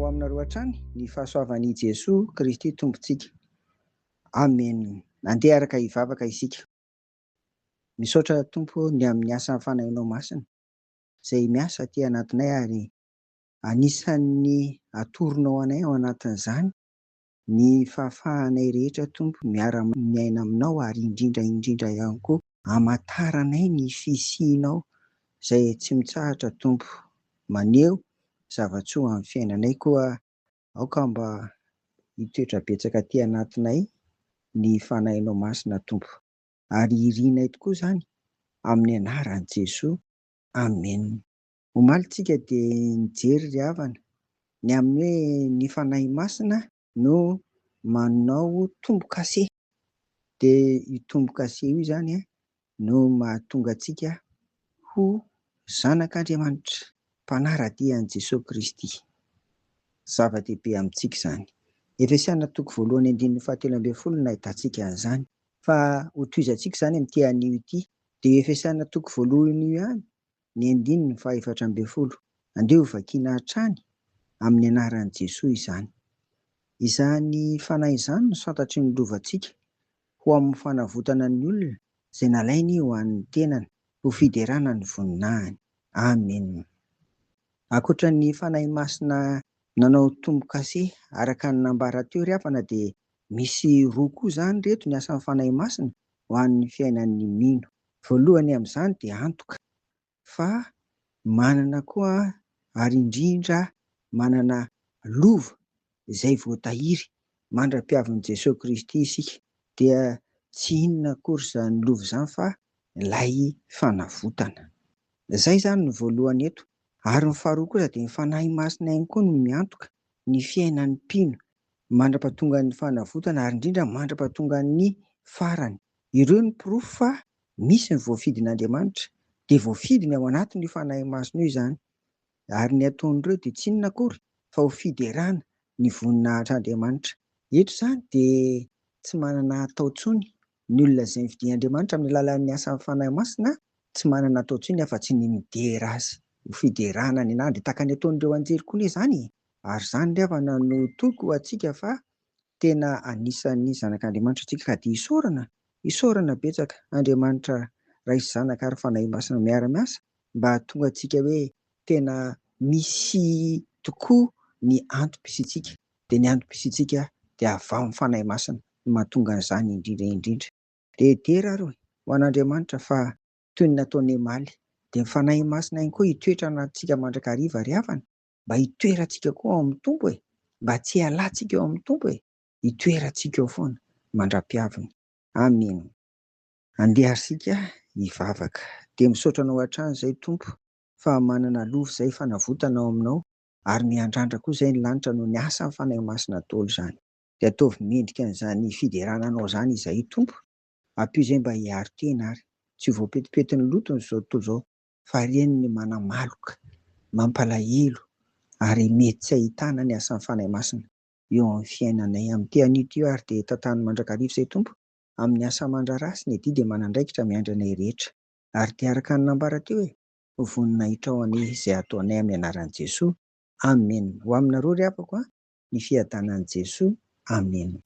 ho aminareo hatrany ny fahasoavan'i Jesoa Kristy Tompontsika. Amen. Andeha araka hivavaka isika. Misaotra Tompo ny amin'ny asa fanahinao masina izay miasa aty anatinay ary anisan'ny atoronao anay ao anatin'izany ny fahafahanay rehetra Tompo miara-miaina aminao ary indrindra ihany koa hamantaranay ny fisianao izay tsy mitsahatra Tompo. Maneho zava-tsoa amin'ny fiainanay koa aoka mba hitoetra betsaka aty anatinay ny fanahinao masina Tompo. Ary irianay tokoa izany amin'ny anaran'i Jesoa. Amen. Omaly tsika dia nijery ry havana ny amin'ny hoe ny fanahy masina no manao tombo-kase. Dia io tombo-kase io izany no mahatonga antsika ho zanak'Andriamanitra, mpanara-dian'i Jesoa Kristy. Zava-dehibe amintsika izany. Efesiana 1:17 no ahitantsika an'izany. Fa ho tohizantsika izany amin'ity anio ity dia Efesiana 1:1 ihany ny 17. Andeha ho vakiana hatrany amin'ny anaran'i Jesoa izany. Izany fanahy izany no santatry ny lovantsika ho amin'ny fanavotana ny olona izay nalainy ho an'ny tenany, ho fiderana ny voninahiny. Amen. Ankoatra ny fanahy masina nanao tombo-kase araka ny nambara teo ry havana dia misy roa koa izany reto ny asan'ny fanahy masina ho an'ny fiainan'ny mino. Voalohany amin'izany dia antoka, fa manana koa ary indrindra manana lova izay voatahiry mandra-piavin'i Jesoa Kristy isika. Dia tsy inona akory izany lova izany fa ilay fanavotana. Izay izany no voalohany eto. Ary ny faharoa kosa dia ny fanahy masina ihany koa no miantoka ny fiainan'ny mpino, mandra-pahatonga ny fanavotana ary indrindra mandra-pahatonga ny farany. Ireo ny porofo fa misy ny voafidin'Andriamanitra dia voafidiny ao anatin'io fanahy masina io izany. Ary ny ataon'ireo dia tsy inona akory fa ho fiderana ny voninahitr'Andriamanitra. Eto izany dia tsy manana atao intsony ny olona izay mifidian'Andriamanitra amin'ny alalan'ny asan'ny fanahy masina, tsy manana atao intsony afa-tsy ny midera azy, ho fiderana ny anahy. Dia tahaka ny ataon'ireo anjery koa izany. Ary izany ry havana no toky ho antsika fa tena anisan'ny zanak'Andriamanitra antsika ka dia isaorana betsaka Andriamanitra raisy zanaka ary fanahy masina miara-miasa mba hahatonga antsika hoe tena misy tokoa ny antom-pisiantsika. Dia ny antom-pisiantsika dia avy amin'ny fanahy masina no mahatonga an'izany indrindra. Dia dera ary ho an'Andriamanitra fa toy ny nataony Emaly dia ny fanahy masina ihany koa hitoetra anatintsika mandrakariva ry havana, mba hitoerantsika koa ao amin'ny tombo mba tsy halantsika ao amin'ny tombo hitoerantsika ao foana mandra-piaviny. Amen. Andeha isika hivavaka. Dia misaotra anao hatrany izay Tompo fa manana lova izay fanavotana ao aminao ary miandrandra koa izay ny lanitra noho ny asa amin'ny fanahy masina Nataolo izany. Dia ataovy mendrika an'izany fiderananao izany izahay Tompo. Ampio izay mba hiaro tena ary tsy ho voapetipety ny lotony izao tontolo izao fa reny ny manamaloka, mampalahelo ary mety tsy ahitana ny asan'ny fanahy masina eo amin'ny fiainanay. Amin'ity anio ary dia tantany mandrakariva izay Tompo amin'ny asa mandrara sy ny edy dia manandraikitra miandry anay rehetra. Ary dia araka ny nambara teo ho voninahitra ao anay izay ataonay amin'ny anaran'i Jesoa. Amen. Ho aminareo ry havako ny fiadanan'i Jesoa. Amen.